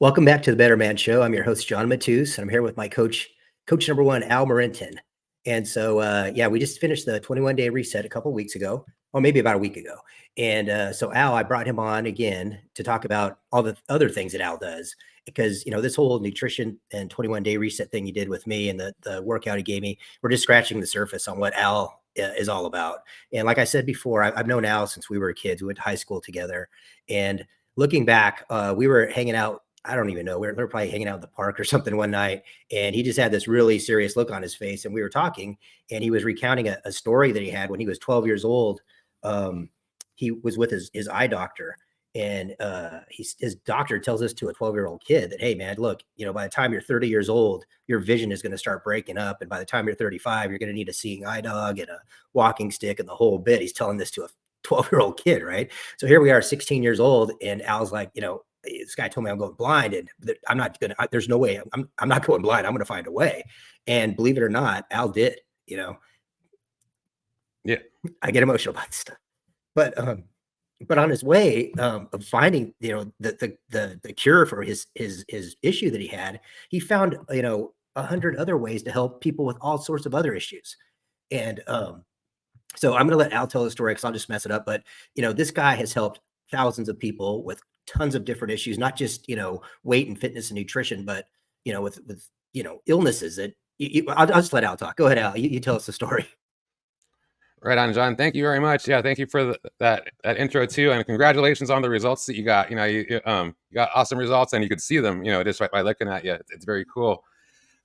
Welcome back to the Better Man Show. I'm your host, John Matuz, and I'm here with my coach number one, Al Morentin. And so, yeah, we just finished the 21-day reset a couple of weeks ago, or maybe about a week ago. And so, Al, I brought him on again to talk about all the other things that Al does, because this whole nutrition and 21-day reset thing he did with me, and the workout he gave me, we're just scratching the surface on what Al is all about. And like I said before, I've known Al since we were kids. We went to high school together, and looking back, we were hanging out. I don't even know. We were probably hanging out in the park or something one night, and he just had this really serious look on his face. And we were talking, and he was recounting a story that he had when he was 12 years old. He was with his eye doctor, and his doctor tells this to a 12-year-old kid that, hey, man, look, by the time you're 30 years old, your vision is going to start breaking up. And by the time you're 35, you're going to need a seeing eye dog and a walking stick and the whole bit. He's telling this to a 12-year-old kid, right? So here we are, 16 years old, and Al's like, this guy told me I'm going blind, and I'm not gonna. There's no way. I'm not going blind. I'm going to find a way. And believe it or not, Al did. Yeah, I get emotional about this stuff, but on his way of finding the cure for his issue that he had, he found 100 other ways to help people with all sorts of other issues. And so I'm going to let Al tell the story because I'll just mess it up. But this guy has helped thousands of people with tons of different issues, not just weight and fitness and nutrition, but with illnesses that I'll just let Al talk. Go ahead, Al. You tell us the story. Right on, John. Thank you very much. Yeah, thank you for that intro too, and congratulations on the results that you got. You got awesome results, and you could see them. Just by looking at you, it's very cool.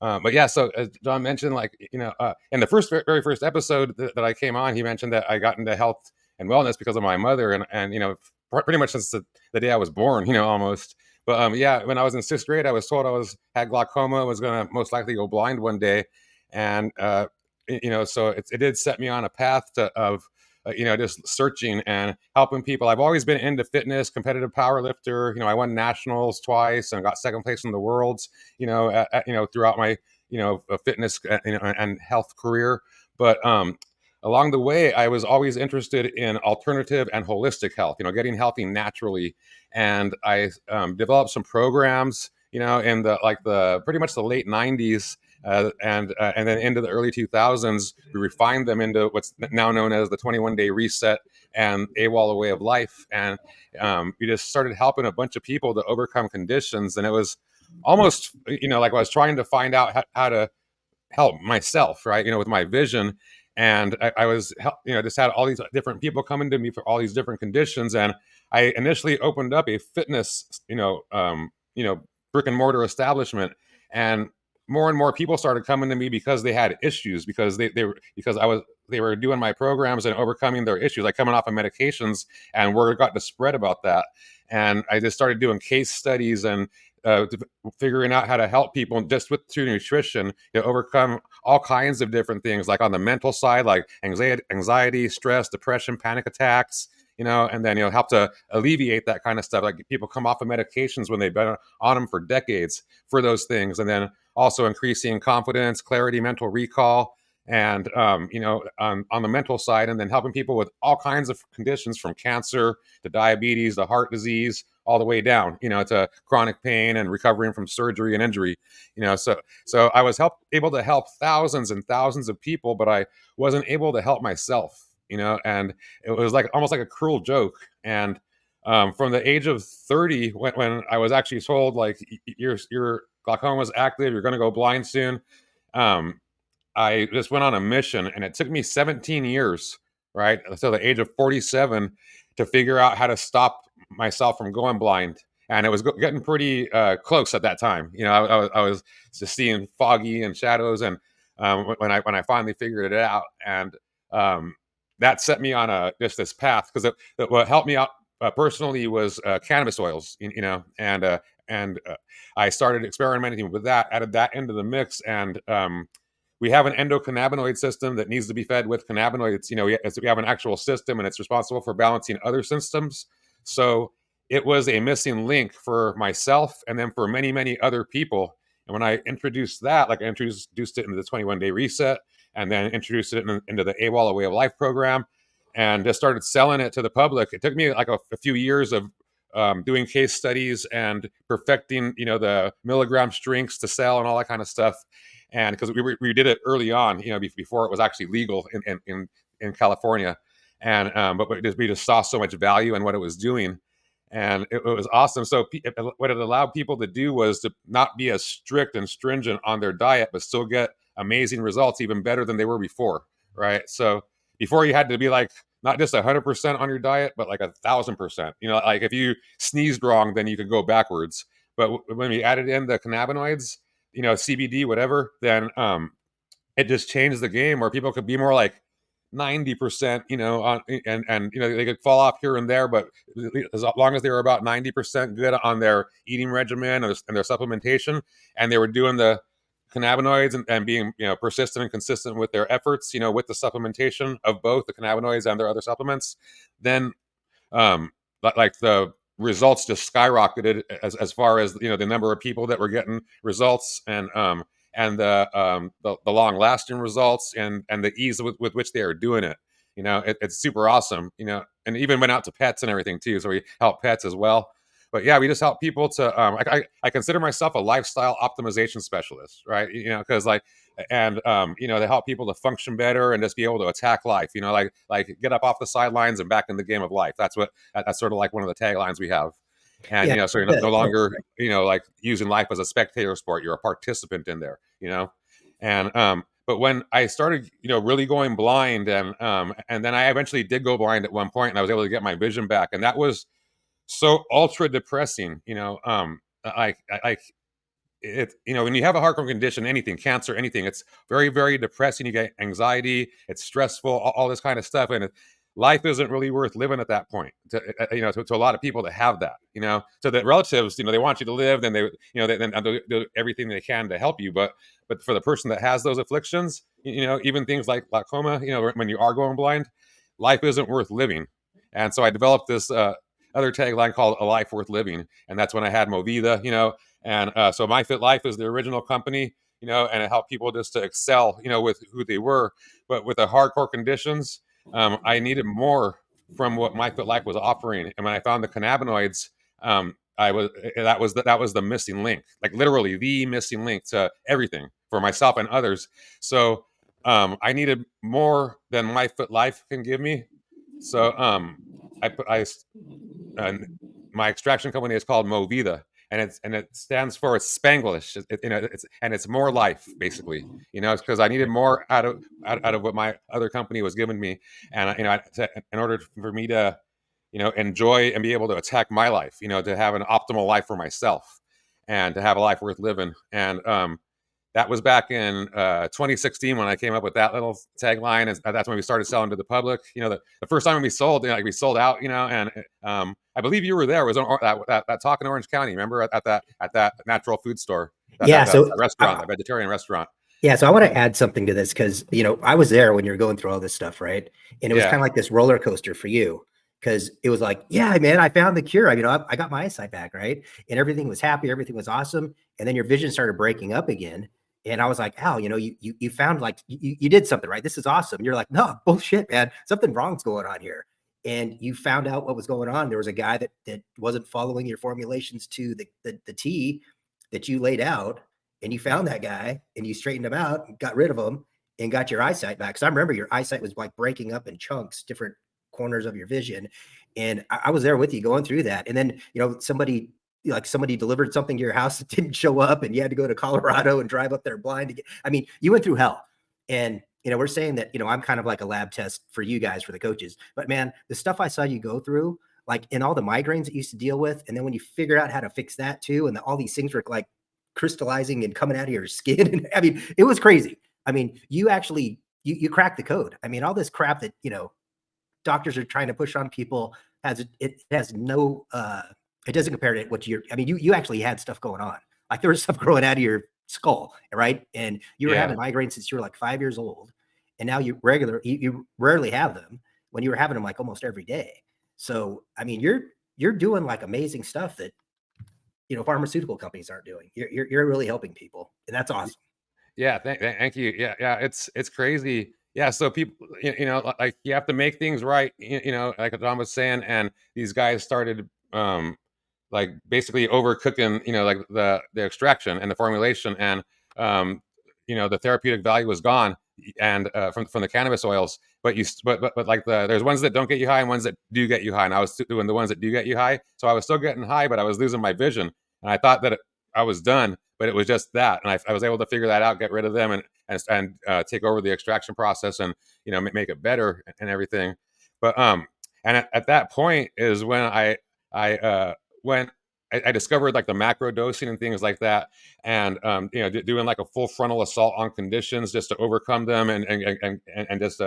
But yeah, so as John mentioned, in the very first episode that I came on, he mentioned that I got into health and wellness because of my mother, and pretty much since the day I was born, almost. But yeah, when I was in sixth grade, I was told I had glaucoma, was going to most likely go blind one day, and so it did set me on a path of just searching and helping people. I've always been into fitness, competitive power lifter. I won nationals twice and got second place in the worlds, throughout my, fitness and health career. But along the way, I was always interested in alternative and holistic health, getting healthy naturally. And I developed some programs, in the pretty much the late 90s. And then into the early 2000s, we refined them into what's now known as the 21-day reset and AWOL, a way of life. And we just started helping a bunch of people to overcome conditions. And it was almost, like I was trying to find out how to help myself, right? With my vision. And I was, just had all these different people coming to me for all these different conditions. And I initially opened up a fitness, brick and mortar establishment, and more and more people started coming to me because they had issues, because they were doing my programs and overcoming their issues, like coming off of medications, and word got to spread about that. And I just started doing case studies and figuring out how to help people just through nutrition, overcome all kinds of different things, like on the mental side, like anxiety, stress, depression, panic attacks, and then, help to alleviate that kind of stuff. Like people come off of medications when they've been on them for decades for those things. And then also increasing confidence, clarity, mental recall, and, on the mental side, and then helping people with all kinds of conditions, from cancer to diabetes to heart disease, all the way down, to chronic pain and recovering from surgery and injury. So I was able to help thousands and thousands of people, but I wasn't able to help myself, and it was almost like a cruel joke. And from the age of 30, when I was actually told, like, your glaucoma was active, you're going to go blind soon, I just went on a mission, and it took me 17 years, right, until the age of 47, to figure out how to stop myself from going blind. And it was getting pretty close at that time. I was just seeing foggy and shadows, and when I finally figured it out, and that set me on this path, because what helped me out personally was cannabis oils, and I started experimenting with that, added that into the mix, and we have an endocannabinoid system that needs to be fed with cannabinoids. We have an actual system, and it's responsible for balancing other systems. So it was a missing link for myself, and then for many, many other people. And when I introduced that, like I introduced it into the 21-day reset, and then introduced it into the AWOL, a way of life program, and just started selling it to the public. It took me like a few years of doing case studies and perfecting, the milligram strengths to sell and all that kind of stuff. And because we did it early on, before it was actually legal in California. And but we just saw so much value in what it was doing, and it was awesome. So what it allowed people to do was to not be as strict and stringent on their diet, but still get amazing results, even better than they were before, right? So before you had to be like not just 100% on your diet, but like 1,000%. Like if you sneezed wrong, then you could go backwards. But when we added in the cannabinoids, CBD, whatever, then it just changed the game where people could be more like 90%, on, and they could fall off here and there, but as long as they were about 90% good on their eating regimen and their supplementation, and they were doing the cannabinoids and being persistent and consistent with their efforts, with the supplementation of both the cannabinoids and their other supplements, then um, like the results just skyrocketed as far as the number of people that were getting results, and the long lasting results, and the ease with which they are doing it. It's super awesome. And even went out to pets and everything too. So we help pets as well. But yeah, we just help people to. I consider myself a lifestyle optimization specialist, right? Because they help people to function better and just be able to attack life. Like get up off the sidelines and back in the game of life. That's sort of like one of the taglines we have. And Yeah. so you're no longer like using life as a spectator sport. You're a participant in there. And but when I started really going blind, and then I eventually did go blind at one point, and I was able to get my vision back, and that was so ultra depressing. Like it when you have a heart condition, anything, cancer, anything, it's very, very depressing. You get anxiety, it's stressful, all this kind of stuff, and life isn't really worth living at that point to a lot of people to have that. So that relatives, they want you to live, then they'll do everything they can to help you, but for the person that has those afflictions, even things like glaucoma, when you are going blind, life isn't worth living. And so I developed this other tagline called "A Life Worth Living," and that's when I had Movida. And so My Fit Life is the original company, and it helped people just to excel, with who they were. But with the hardcore conditions, I needed more from what My Fit Life was offering. And when I found the cannabinoids, that was the missing link, like literally the missing link to everything for myself and others. So I needed more than My Fit Life can give me. So I and my extraction company is called Movida, and it stands for Spanglish. It's more life, basically. It's because I needed more out of what my other company was giving me, and in order for me to enjoy and be able to attack my life, to have an optimal life for myself, and to have a life worth living. And that was back in 2016 when I came up with that little tagline. And that's when we started selling to the public. The first time we sold, we sold out. And I believe you were there. It was that talk in Orange County. Remember at that natural food store, Yeah. that restaurant, that vegetarian restaurant. Yeah, so I want to add something to this because I was there when you were going through all this stuff, right? And it was kind of like this roller coaster for you because it was like, yeah, man, I found the cure. I got my eyesight back, right? And everything was happy, everything was awesome. And then your vision started breaking up again. And I was like, Al, you found like you did something, right? This is awesome. You're like, no, bullshit, man. Something wrong's going on here. And you found out what was going on. There was a guy that wasn't following your formulations to the T that you laid out, and you found that guy and you straightened him out and got rid of him and got your eyesight back. Cause I remember your eyesight was like breaking up in chunks, different corners of your vision. And I was there with you going through that. And then, somebody delivered something to your house that didn't show up and you had to go to Colorado and drive up there blind to get, you went through hell. And, we're saying that, I'm kind of like a lab test for you guys, for the coaches, but man, the stuff I saw you go through, like in all the migraines that you used to deal with. And then when you figure out how to fix that too, and all these things were like crystallizing and coming out of your skin. And it was crazy. You actually, you cracked the code. All this crap that, doctors are trying to push on people it has no, it doesn't compare to what you actually had stuff going on. Like there was stuff growing out of your skull, right? And you were having migraines since you were like 5 years old. And now you rarely have them when you were having them like almost every day. So, you're doing like amazing stuff that, pharmaceutical companies aren't doing. You're really helping people, and that's awesome. Yeah, thank you. Yeah, it's crazy. Yeah, so people, like you have to make things right. Like John was saying, and these guys started like basically overcooking, like the extraction and the formulation, and the therapeutic value was gone, and from the cannabis oils. But like there's ones that don't get you high and ones that do get you high, and I was doing the ones that do get you high, so I was still getting high, but I was losing my vision, and I thought that I was done, but it was just that, and I was able to figure that out, get rid of them, and take over the extraction process, and make it better and everything. But and at that point is when I when I discovered like the macro dosing and things like that, and doing like a full frontal assault on conditions just to overcome them, and just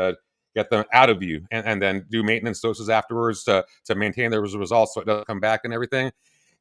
get them out of you, and then do maintenance doses afterwards to maintain those results so it doesn't come back and everything.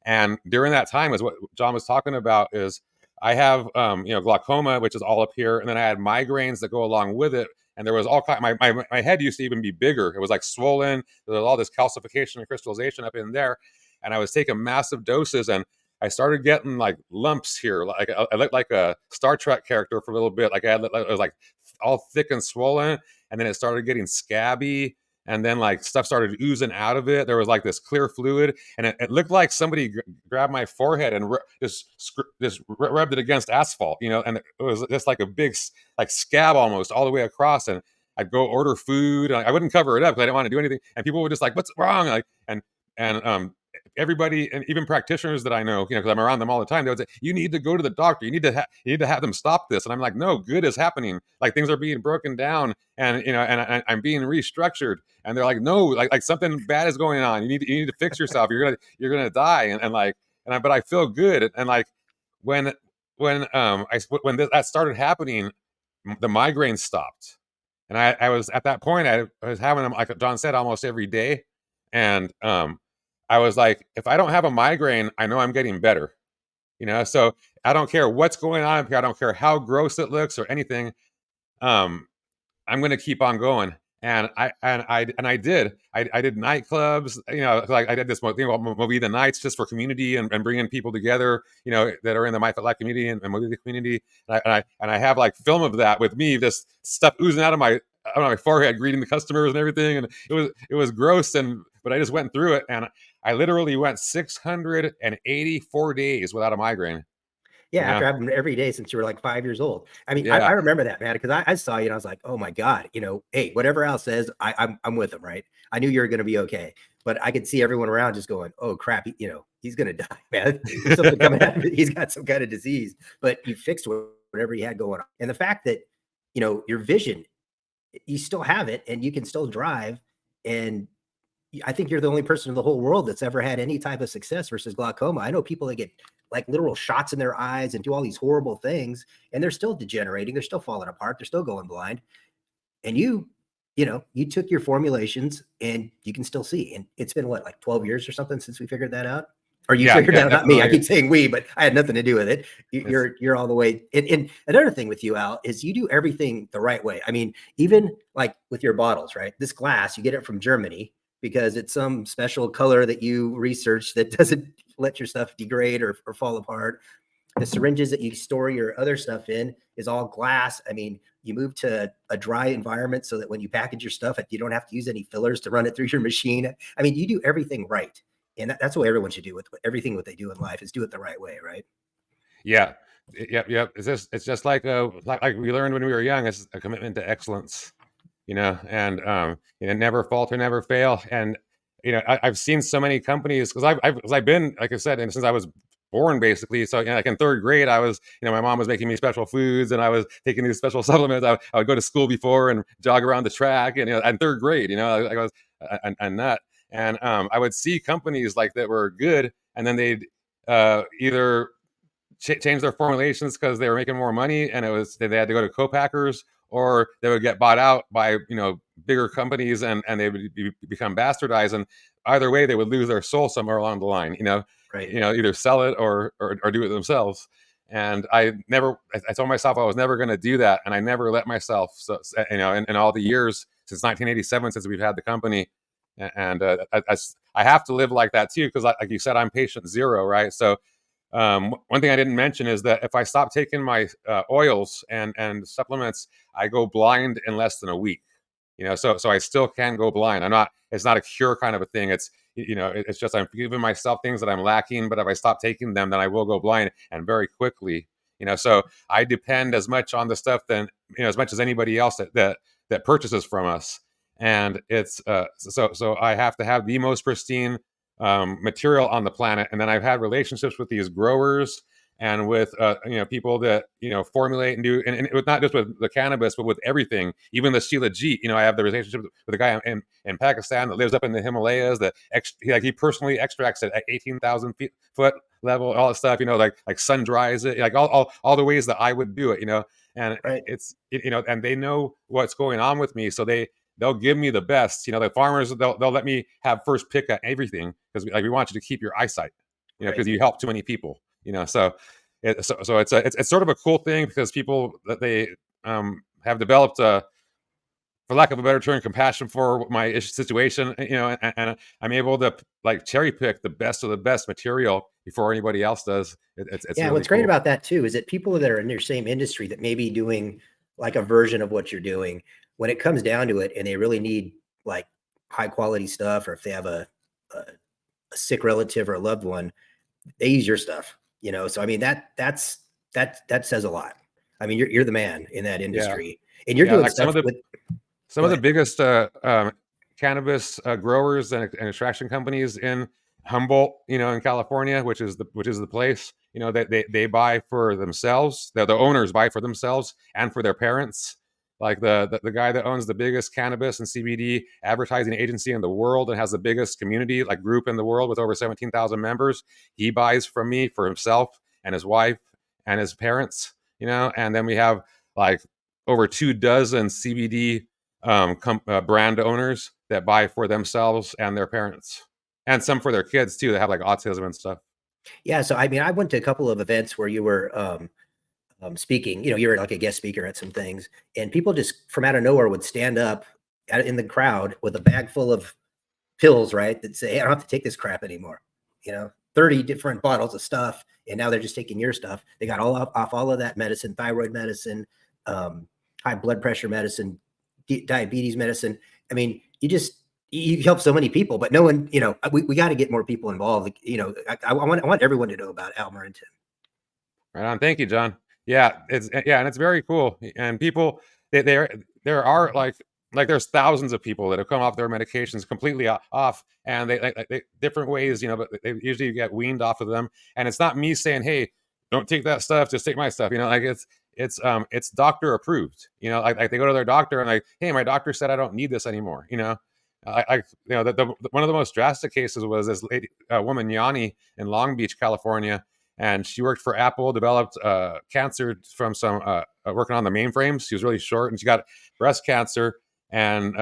And during that time is what John was talking about. Is I have glaucoma, which is all up here, and then I had migraines that go along with it. And there was all kind. My head used to even be bigger. It was like swollen. There was all this calcification and crystallization up in there, and I was taking massive doses, and I started getting like lumps here. Like I looked like a Star Trek character for a little bit. Like it was like all thick and swollen, and then it started getting scabby, and then like stuff started oozing out of it. There was like this clear fluid, and it looked like somebody grabbed my forehead and just rubbed it against asphalt, and it was just like a big like scab almost all the way across. And I'd go order food. I wouldn't cover it up because I didn't want to do anything, and people were just like, "What's wrong?" Like and everybody, and even practitioners that I know, because I'm around them all the time, they would say, "You need to go to the doctor. You need to have them stop this." And I'm like, "No, good is happening. Like things are being broken down, and I'm being restructured." And they're like, "No, like something bad is going on. You need to fix yourself. You're gonna die." But I feel good. And like when that started happening, the migraines stopped, and I was at that point, I was having them, like John said, almost every day. And I was like, if I don't have a migraine, I know I'm getting better. So I don't care what's going on up here. I don't care how gross it looks or anything. Um, I'm going to keep on going. And I did. I did nightclubs. Like I did this thing about Movida nights just for community, and bringing people together, that are in the My Fit Life community and Movida community. And I have like film of that with me, just stuff oozing out of my forehead, greeting the customers and everything. And it was gross, but I just went through it, and I literally went 684 days without a migraine. Yeah, after having them every day since you were like 5 years old. I mean, Yeah. I remember that, man, because I saw you and I was like, oh my God, hey, whatever Al says, I'm with him, right? I knew you were going to be okay, but I could see everyone around just going, oh crap, he's going to die, man. There's something coming out of it. He's got some kind of disease, but you fixed whatever he had going on. And the fact that, your vision, you still have it and you can still drive. And I think you're the only person in the whole world that's ever had any type of success versus glaucoma. I know people that get like literal shots in their eyes and do all these horrible things, and they're still degenerating. They're still falling apart. They're still going blind. And you took your formulations and you can still see. And it's been what, like 12 years or something since we figured that out? Or you figured that out, not me. I keep saying we, but I had nothing to do with it. You're all the way. And another thing with you, Al, is you do everything the right way. I mean, even like with your bottles, right? This glass, you get it from Germany because it's some special color that you researched that doesn't let your stuff degrade or fall apart. The syringes that you store your other stuff in is all glass. I mean, you move to a dry environment so that when you package your stuff, you don't have to use any fillers to run it through your machine. I mean, you do everything right. And that's what everyone should do with everything what they do in life, is do it the right way, right? Yeah. Yep. It's just like we learned when we were young. It's a commitment to excellence, and never falter, never fail. And I've seen so many companies, because I've been, like I said, and since I was born basically. So like in third grade, I was, my mom was making me special foods, and I was taking these special supplements. I would go to school before and jog around the track, and in third grade, I was a nut. And I would see companies like that were good, and then they'd either change their formulations because they were making more money, and they had to go to co-packers, or they would get bought out by bigger companies, and they would become bastardized. And either way, they would lose their soul somewhere along the line. Right. Either sell it or do it themselves. And I told myself I was never going to do that, and I never let myself. So in all the years since 1987, since we've had the company. And I have to live like that too, because like you said, I'm patient zero, right? So one thing I didn't mention is that if I stop taking my oils and supplements, I go blind in less than a week. So I still can go blind. It's not a cure kind of a thing. it's just I'm giving myself things that I'm lacking, but if I stop taking them, then I will go blind, and very quickly. So I depend as much on the stuff than as much as anybody else that purchases from us, and it's so I have to have the most pristine material on the planet, and then I've had relationships with these growers and with people that formulate and do, and with not just with the cannabis, but with everything, even the shilajit. I have the relationship with a guy in Pakistan that lives up in the Himalayas that he personally extracts it at 18,000 foot level, all that stuff. Like sun dries it, like all the ways that I would do it. And Right. it's and they know what's going on with me, so they'll give me the best. The farmers, they'll let me have first pick at everything, because we want you to keep your eyesight, Right. because you help too many people. So it's sort of a cool thing, because people that they have developed for lack of a better term, compassion for my situation, and I'm able to like cherry pick the best of the best material before anybody else does. It's Yeah, really what's great cool. about that too is that people that are in your same industry that may be doing like a version of what you're doing, when it comes down to it, and they really need like high quality stuff, or if they have a sick relative or a loved one, they use your stuff. So I mean that says a lot. I mean, you're the man in that Yeah, industry, and you're yeah. doing Like some stuff of the with. some Go of the ahead. biggest cannabis growers and extraction companies in Humboldt, in California, which is the place. They buy for themselves. The owners buy for themselves and for their parents. Like the guy that owns the biggest cannabis and CBD advertising agency in the world and has the biggest community like group in the world with over 17,000 members, he buys from me for himself and his wife and his parents. And then we have like over 24 CBD brand owners that buy for themselves and their parents, and some for their kids too that have like autism and stuff. Yeah, so I mean, I went to a couple of events where you were speaking. You were like a guest speaker at some things, and people just from out of nowhere would stand up in the crowd with a bag full of pills, right? That say, hey, I don't have to take this crap anymore. 30 different bottles of stuff, and now they're just taking your stuff. They got off all of that medicine, thyroid medicine, um, high blood pressure medicine, diabetes medicine. I mean, you help so many people, but no one, we got to get more people involved. I want everyone to know about Al Morentin. Right on. Thank you, John. Yeah, and it's very cool. And people, there are like there's thousands of people that have come off their medications completely off, and they different ways, but they usually get weaned off of them. And it's not me saying, hey, don't take that stuff, just take my stuff. Like it's doctor approved. Like they go to their doctor and like, hey, my doctor said I don't need this anymore. One of the most drastic cases was this lady, woman Yanni in Long Beach, California, and she worked for Apple, developed cancer from some working on the mainframes. She was really short, and she got breast cancer. And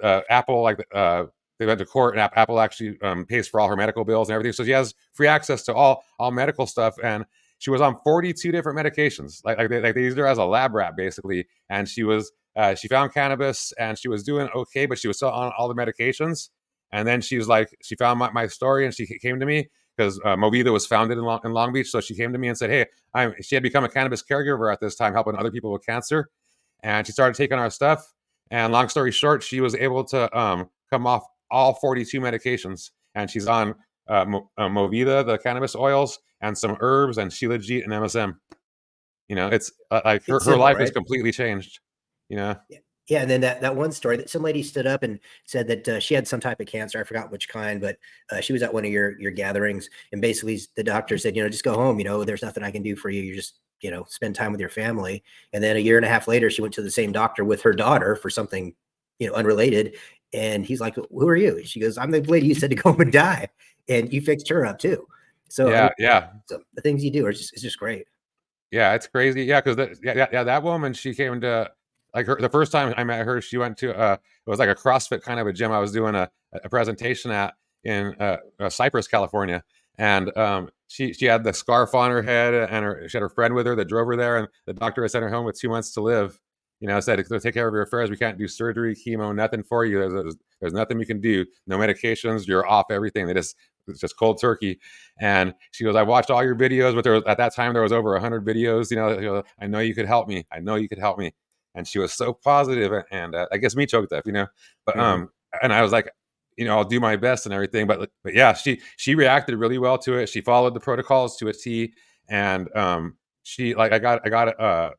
Apple, they went to court, and Apple actually pays for all her medical bills and everything. So she has free access to all medical stuff. And she was on 42 different medications. They used her as a lab rat basically. And she found cannabis, and she was doing okay, but she was still on all the medications. And then she found my story, and she came to me because Movida was founded in Long Beach. So she came to me and said, hey, she had become a cannabis caregiver at this time, helping other people with cancer. And she started taking our stuff. And long story short, she was able to come off all 42 medications. And she's on Movida, the cannabis oils, and some herbs and Shilajit and MSM. It's like It's her simple, life has right? completely changed. Yeah. Yeah, and then that one story that some lady stood up and said that she had some type of cancer. I forgot which kind, but she was at one of your gatherings, and basically the doctor said, just go home. There's nothing I can do for you. You just spend time with your family. And then a year and a half later, she went to the same doctor with her daughter for something unrelated. And he's like, "Who are you?" She goes, "I'm the lady you said to go home and die, and you fixed her up too." So I mean, Yeah. so the things you do are just great. Yeah, it's crazy. Yeah, because that woman, she came to like the first time I met her, she went to it was like a CrossFit kind of a gym I was doing a presentation at in Cypress, California, and she had the scarf on her head, and she had her friend with her that drove her there, and the doctor had sent her home with 2 months to live. Said take care of your affairs. We can't do surgery, chemo, nothing for you. There's nothing we can do. No medications. You're off everything. It's just cold turkey. And she goes, I watched all your videos, but at that time there was over 100 videos. I know you could help me. I know you could help me. And she was so positive, and I guess me choked up. But Mhm. and I was like, I'll do my best and everything. But yeah, she reacted really well to it. She followed the protocols to a T, and she like I got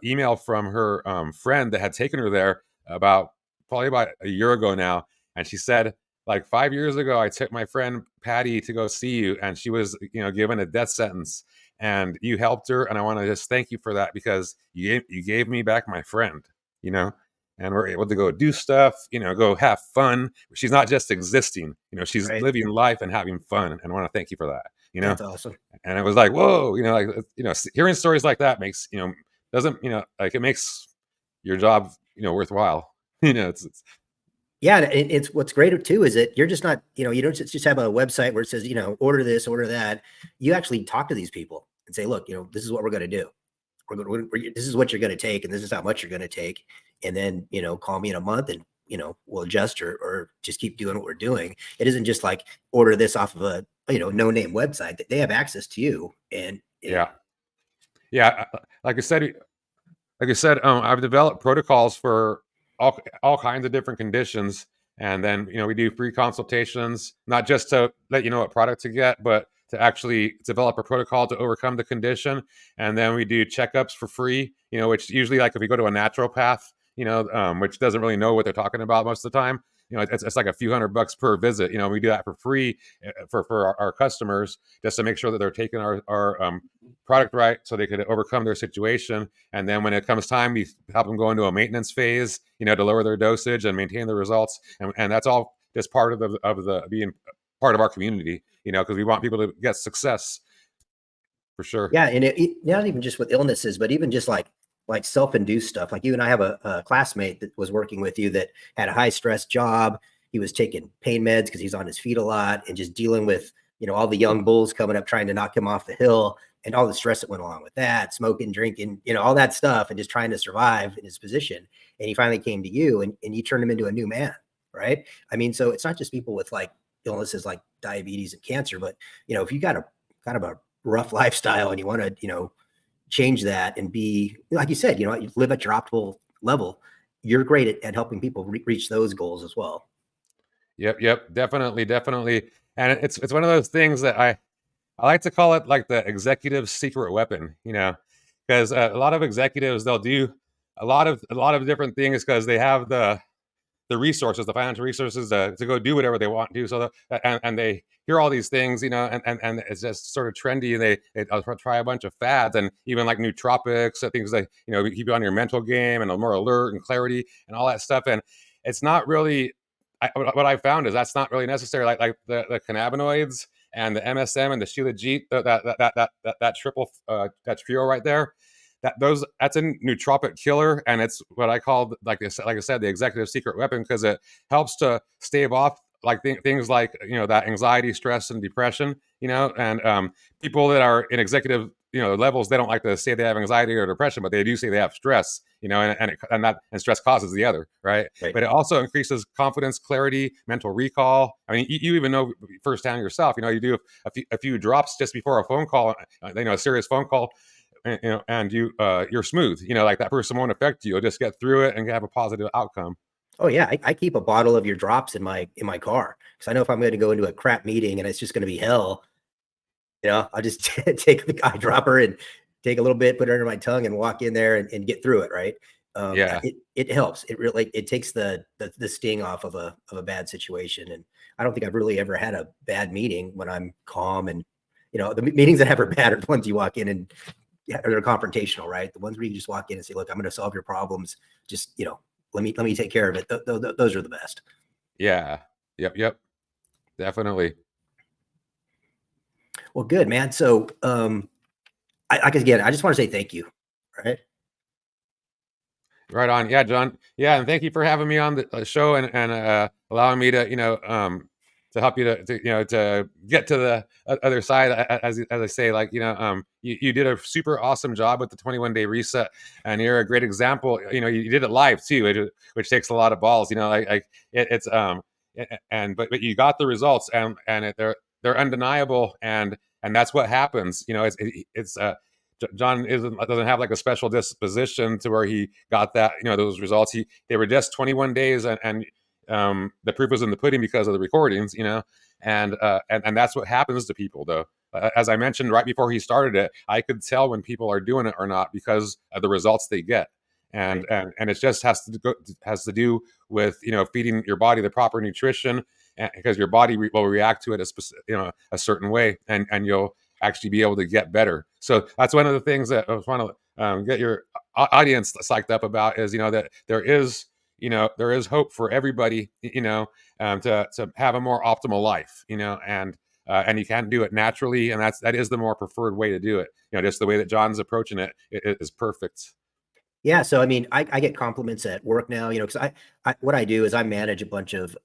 email from her friend that had taken her there probably about a year ago now, and she said, like 5 years ago, I took my friend Patty to go see you, and she was given a death sentence, and you helped her, and I want to just thank you for that because you gave me back my friend, you know. And we're able to go do stuff, go have fun. She's not just existing, she's Right. living life and having fun, and I want to thank you for that, That's awesome. and it was like, whoa, hearing stories like that makes doesn't like it makes your job worthwhile. It's Yeah, and it's what's greater too is that you're just not, you don't just have a website where it says, order this, order that. You actually talk to these people and say, look, this is what we're going to do. This is what you're going to take, and this is how much you're going to take. And then, call me in a month and, we'll adjust or just keep doing what we're doing. It isn't just like order this off of a, no name website. They have access to you. And yeah, yeah. Like I said, I've developed protocols for all kinds of different conditions, and then we do free consultations, not just to let you know what product to get, but to actually develop a protocol to overcome the condition. And then we do checkups for free, which usually, like if we go to a naturopath, which doesn't really know what they're talking about most of the time, it's like a few $100 per visit. We do that for free for our customers, just to make sure that they're taking our product right, so they could overcome their situation. And then when it comes time, we help them go into a maintenance phase, to lower their dosage and maintain the results. And that's all just part of the being part of our community, because we want people to get success for sure. yeah, and not even just with illnesses, but even just like self-induced stuff. Like you and I have a classmate that was working with you that had a high stress job. He was taking pain meds because he's on his feet a lot and just dealing with, all the young bulls coming up trying to knock him off the hill and all the stress that went along with that, smoking, drinking, all that stuff, and just trying to survive in his position. And he finally came to you and you turned him into a new man, right? I mean, so it's not just people with like illnesses like diabetes and cancer, but if you got a kind of a rough lifestyle and you want to, change that and be, like you said, you live at your optimal level, you're great at helping people reach those goals as well. Yep, definitely. And it's one of those things that I like to call it like the executive secret weapon, because a lot of executives, they'll do a lot of different things because they have the resources, the financial resources to go do whatever they want to do. So and they hear all these things, and it's just sort of trendy. And they try a bunch of fads, and even like nootropics, things like keep you on your mental game and more alert and clarity and all that stuff. And it's not really. What I found is that's not really necessary. Like the cannabinoids and the MSM and the Shilajit, that triple that trio right there, that's a nootropic killer, and it's what I call, like I said, the executive secret weapon, because it helps to stave off like things like that anxiety, stress, and depression. And people that are in executive levels, they don't like to say they have anxiety or depression, but they do say they have stress. And stress causes the other, right? Right. But it also increases confidence, clarity, mental recall. I mean, you even know firsthand yourself. You do a few drops just before a phone call, a serious phone call, and you're smooth. Like that person won't affect you. You'll just get through it and have a positive outcome. Oh yeah, I keep a bottle of your drops in my car because I know if I'm going to go into a crap meeting and it's just going to be hell, I'll just take the eyedropper and take a little bit, put it under my tongue, and walk in there and get through it. Right? Yeah, It helps. It really it takes the sting off of a bad situation. And I don't think I've really ever had a bad meeting when I'm calm. And the meetings that ever bad are the ones you walk in and they're confrontational, right? The ones where you just walk in and say, "Look, I'm going to solve your problems. Just let me take care of it." Those are the best. yeah, yep, definitely. Well, good, man. So, again, I just want to say thank you. Right? Right on. Yeah, John. Yeah, and thank you for having me on the show, and allowing me to help you to get to the other side. As I say, like you did a super awesome job with the 21-day reset, and you're a great example. You did it live too, which takes a lot of balls. It's but you got the results, and they're undeniable, and that's what happens. It's John doesn't have like a special disposition to where he got those results. They were just 21 days, and the proof was in the pudding because of the recordings, and that's what happens to people, though. As I mentioned right before he started it, I could tell when people are doing it or not because of the results they get. And it just has to do with feeding your body the proper nutrition, because your body will react to it a certain way, and you'll actually be able to get better. So that's one of the things that I want to get your audience psyched up about, is that there is hope for everybody, to have a more optimal life, and you can do it naturally, and that is the more preferred way to do it. Just the way that John's approaching it is perfect. Yeah, so I mean, I get compliments at work now, because I what I do is I manage a bunch of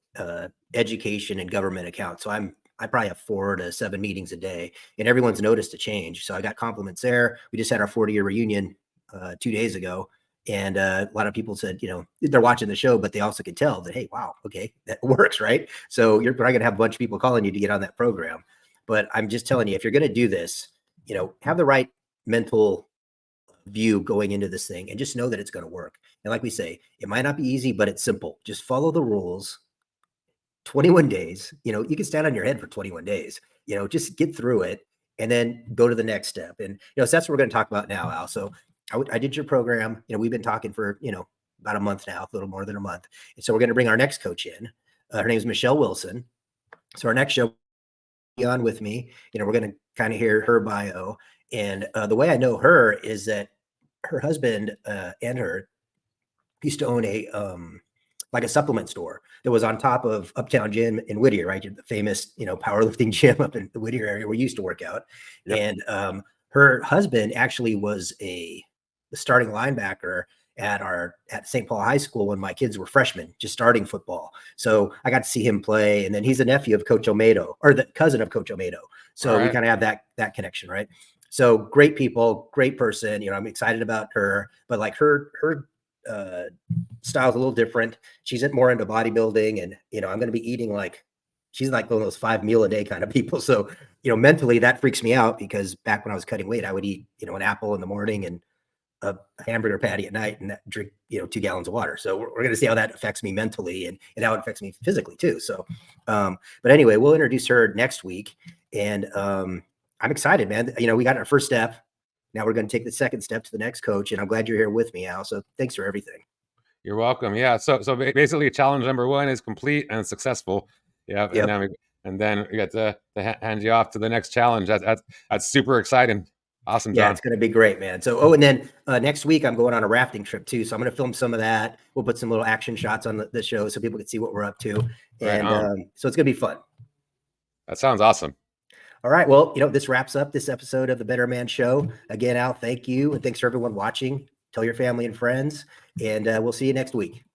education and government accounts. So I probably have 4 to 7 meetings a day, and everyone's noticed a change. So I got compliments there. We just had our 40-year reunion 2 days ago, and a lot of people said, they're watching the show, but they also could tell that, hey, wow, okay, that works, right? So you're probably gonna have a bunch of people calling you to get on that program. But I'm just telling you, if you're gonna do this, have the right mental view going into this thing, and just know that it's going to work. And like we say, it might not be easy, but it's simple. Just follow the rules. 21 days, you can stand on your head for 21 days, just get through it and then go to the next step. And, so that's what we're going to talk about now, Al. So I did your program. We've been talking for, about a month now, a little more than a month. And so we're going to bring our next coach in. Her name is Michelle Wilson. So our next show on with me, we're going to kind of hear her bio. And the way I know her is that her husband and her used to own a like a supplement store that was on top of Uptown Gym in Whittier, right? The famous, powerlifting gym up in the Whittier area where we used to work out. Yep. And her husband actually was the starting linebacker at St. Paul High School when my kids were freshmen, just starting football. So I got to see him play. And then he's a nephew of Coach Omedo, or the cousin of Coach Omedo. So we kind of have that connection, right? So great people, great person. I'm excited about her, but like her style's a little different. She's more into bodybuilding, and I'm going to be eating she's like one of those 5 meal a day kind of people. So mentally that freaks me out, because back when I was cutting weight, I would eat an apple in the morning and a hamburger patty at night, and drink 2 gallons of water. So we're going to see how that affects me mentally, and how it affects me physically too. So, but anyway, we'll introduce her next week, and I'm excited, man. We got our first step. Now we're going to take the second step to the next coach, and I'm glad you're here with me, Al. So thanks for everything. You're welcome. Yeah. So basically, challenge number 1 is complete and successful. Yeah. Yep. And then we got to hand you off to the next challenge. That's super exciting. Awesome, John. Yeah, it's going to be great, man. So, and then next week I'm going on a rafting trip too. So I'm going to film some of that. We'll put some little action shots on the show so people can see what we're up to. And so it's going to be fun. That sounds awesome. All right. Well, this wraps up this episode of the Better Man Show. Again, Al, thank you. And thanks for everyone watching. Tell your family and friends, and we'll see you next week.